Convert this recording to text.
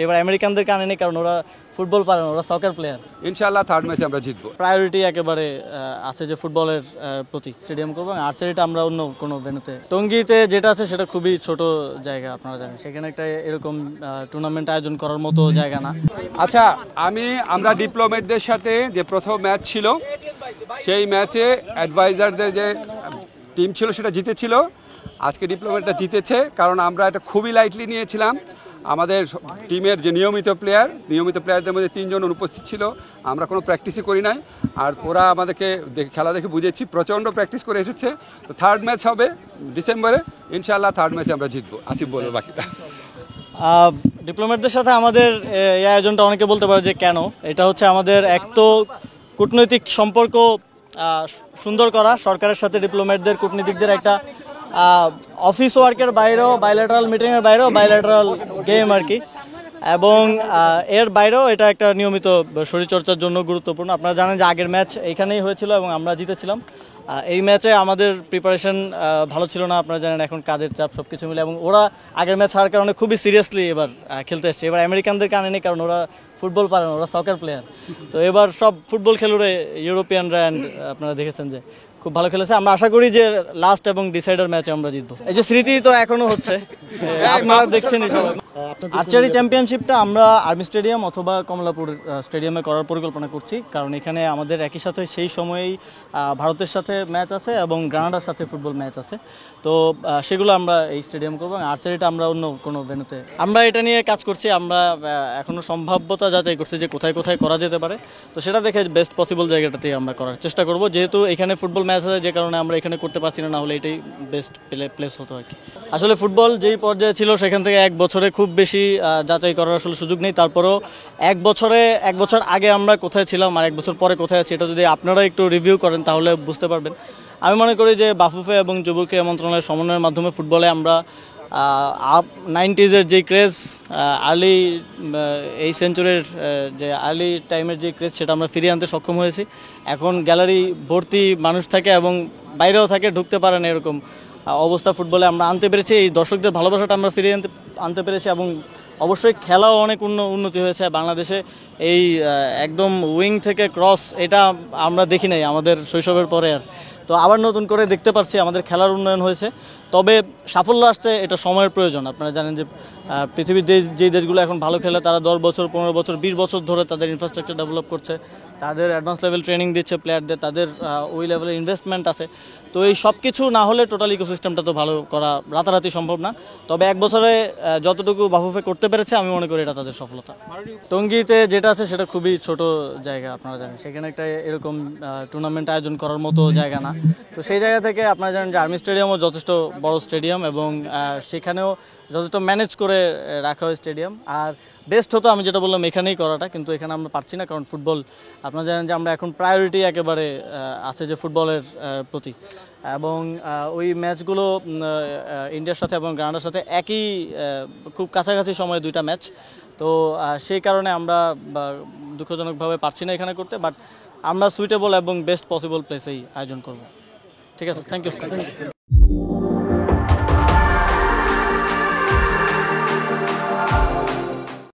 এবার আমেরিকানদের কানে নেই, কারণ ওরা ফুটবল পারে না, ওরা সকার প্লেয়ার। ইনশাআল্লাহ থার্ড ম্যাচে আমরা জিতবো। প্রায়োরিটি একেবারে আছে যে ফুটবলের প্রতি স্টেডিয়াম করবো। আর্চারিটা আমরা অন্য কোনো ভেন্যুতে, টঙ্গীতে যেটা আছে সেটা খুবই ছোট জায়গা, আপনারা জানেন। সেখানে একটা এরকম টুর্নামেন্ট আয়োজন করার মতো জায়গা না। আচ্ছা, আমরা ডিপ্লোমেটদের সাথে যে প্রথম ম্যাচ ছিল, সেই ম্যাচে অ্যাডভাইজারদের যে টিম ছিল সেটা জিতেছিল। আজকে ডিপ্লোমেটটা জিতেছে, কারণ আমরা এটা খুবই লাইটলি নিয়েছিলাম। আমাদের টিমের যে নিয়মিত প্লেয়ারদের মধ্যে 3 জন অনুপস্থিত ছিল। আমরা কোনো প্র্যাকটিসই করি নাই, আর ওরা আমাদেরকে খেলা দেখে বুঝেছি প্রচণ্ড প্র্যাকটিস করে এসেছে। তো থার্ড ম্যাচ হবে ডিসেম্বরে, ইনশাআল্লাহ থার্ড ম্যাচে আমরা জিতবো। আসিফ বলবো বাকিটা। ডিপ্লোমেটদের সাথে আমাদের এই আয়োজনটা অনেকে বলতে পারে যে কেন, এটা হচ্ছে আমাদের এক তো কূটনৈতিক সম্পর্ক সুন্দর করা, সরকারের সাথে ডিপ্লোমেটদের কূটনীতিকদের একটা অফিস ওয়ার্কের বাইরেও, বাইল্যাটারাল মিটিংয়ের বাইরেও বাইল্যাটারাল গেম আর কি, এবং এর বাইরেও এটা একটা নিয়মিত শরীরচর্চার জন্য গুরুত্বপূর্ণ। আপনারা জানেন যে আগের ম্যাচ এইখানেই হয়েছিল এবং আমরা জিতেছিলাম। এই ম্যাচে আমাদের প্রিপারেশন ভালো ছিল না, আপনারা জানেন, এখন কাজের চাপ সব কিছু মিলে, এবং ওরা আগের ম্যাচ হারার কারণে খুবই সিরিয়াসলি এবার খেলতে এসছে। এবার আমেরিকানদের কানে নেই, কারণ ওরা ফুটবল পারে না, ওরা সকার প্লেয়ার। তো এবার সব ফুটবল খেলুড়ে ইউরোপিয়ানরা, অ্যান্ড আপনারা দেখেছেন যে খুব ভালো খেলেছে। আমরা আশা করি যে লাস্ট এবং ডিসাইডার ম্যাচে আমরা জিতবো। এই যে স্মৃতি তো এখনো হচ্ছে, আপনারা দেখছেন। আর্চারি চ্যাম্পিয়নশিপটা আমরা আর্মি স্টেডিয়াম অথবা কমলাপুর স্টেডিয়ামে করার পরিকল্পনা করছি, কারণ এখানে আমাদের একই সাথে সেই সময়েই ভারতের সাথে ম্যাচ আছে এবং গ্রানাডার সাথে ফুটবল ম্যাচ আছে। তো সেগুলো আমরা এই স্টেডিয়াম করবো। আর্চারিটা আমরা অন্য কোনো ভেন্যুতে, আমরা এটা নিয়ে কাজ করছি। আমরা এখনও সম্ভাব্যতা যাচাই করছি যে কোথায় কোথায় করা যেতে পারে। তো সেটা দেখে বেস্ট পসিবল জায়গাটাতে আমরা করার চেষ্টা করব, যেহেতু এখানে ফুটবল ম্যাচ আছে, যে কারণে আমরা এখানে করতে পারছি না, হলে এটাই বেস্ট প্লেস হতো আর কি। আসলে ফুটবল যেই পর্যায়ে ছিল সেখান থেকে এক বছরে খুব বেশি যাচাই করার আসলে সুযোগ নেই। তারপরেও এক বছর আগে আমরা কোথায় ছিলাম আর 1 বছর পরে কোথায় আছি, এটা যদি আপনারা একটু রিভিউ করেন তাহলে বুঝতে পারবেন। আমি মনে করি যে বাফুফে এবং যুব ক্রীড়া মন্ত্রণালয়ের সমন্বয়ের মাধ্যমে ফুটবলে আমরা 90s যেই ক্রেজ, আর্লি এই সেঞ্চুরির যে আর্লি টাইমের যে ক্রেজ, সেটা আমরা ফিরিয়ে আনতে সক্ষম হয়েছি। এখন গ্যালারি ভর্তি মানুষ থাকে এবং বাইরেও থাকে, ঢুকতে পারে না, এরকম অবস্থা ফুটবলে আমরা আনতে পেরেছি। এই দর্শকদের ভালোবাসাটা আমরা ফিরিয়ে আনতে পেরেছি, এবং অবশ্যই খেলাও অনেক উন্নতি হয়েছে বাংলাদেশে। এই একদম উইং থেকে ক্রস, এটা আমরা দেখি নাই আমাদের শৈশবের পরে আর। তো আবার নতুন করে দেখতে পাচ্ছি আমাদের খেলার উন্নয়ন হয়েছে। তবে সাফল্য আসতে এটা সময়ের প্রয়োজন। আপনারা জানেন যে পৃথিবীর যেই দেশগুলো এখন ভালো খেলে, তারা 10 বছর, 15 বছর, 20 বছর ধরে তাদের ইনফ্রাস্ট্রাকচার ডেভেলপ করছে, তাদের অ্যাডভান্স লেভেল ট্রেনিং দিচ্ছে প্লেয়ারদের, তাদের ওই লেভেলের ইনভেস্টমেন্ট আছে। তো এই সব কিছু না হলে টোটাল ইকোসিস্টেমটা তো ভালো করা রাতারাতি সম্ভব না। তবে 1 বছরে যতটুকু বাফুফে করতে পেরেছে, আমি মনে করি এটা তাদের সফলতা। টঙ্গীতে যেটা আছে সেটা খুবই ছোট জায়গা, আপনারা জানেন। সেখানে একটা এরকম টুর্নামেন্ট আয়োজন করার মতো জায়গা না। তো সেই জায়গা থেকে আপনারা জানেন যে আর্মি স্টেডিয়ামও যথেষ্ট বড় স্টেডিয়াম, এবং সেখানেও যথেষ্ট ম্যানেজ করে রাখা হয় স্টেডিয়াম। আর বেস্ট হতো আমি যেটা বললাম এখানেই করাটা, কিন্তু এখানে আমরা পারছি না, কারণ ফুটবল, আপনারা জানেন যে আমরা এখন প্রায়োরিটি একেবারে আছে যে ফুটবলের প্রতি, এবং ওই ম্যাচগুলো ইন্ডিয়ার সাথে এবং গ্রানাডার সাথে একই খুব কাছাকাছি সময়ে 2টা ম্যাচ। তো সেই কারণে আমরা দুঃখজনকভাবে পারছি না এখানে করতে, বাট আমরা সুইটেবল এবং বেস্ট পসিবল প্লেসেই আয়োজন করব। ঠিক আছে, থ্যাংক ইউ।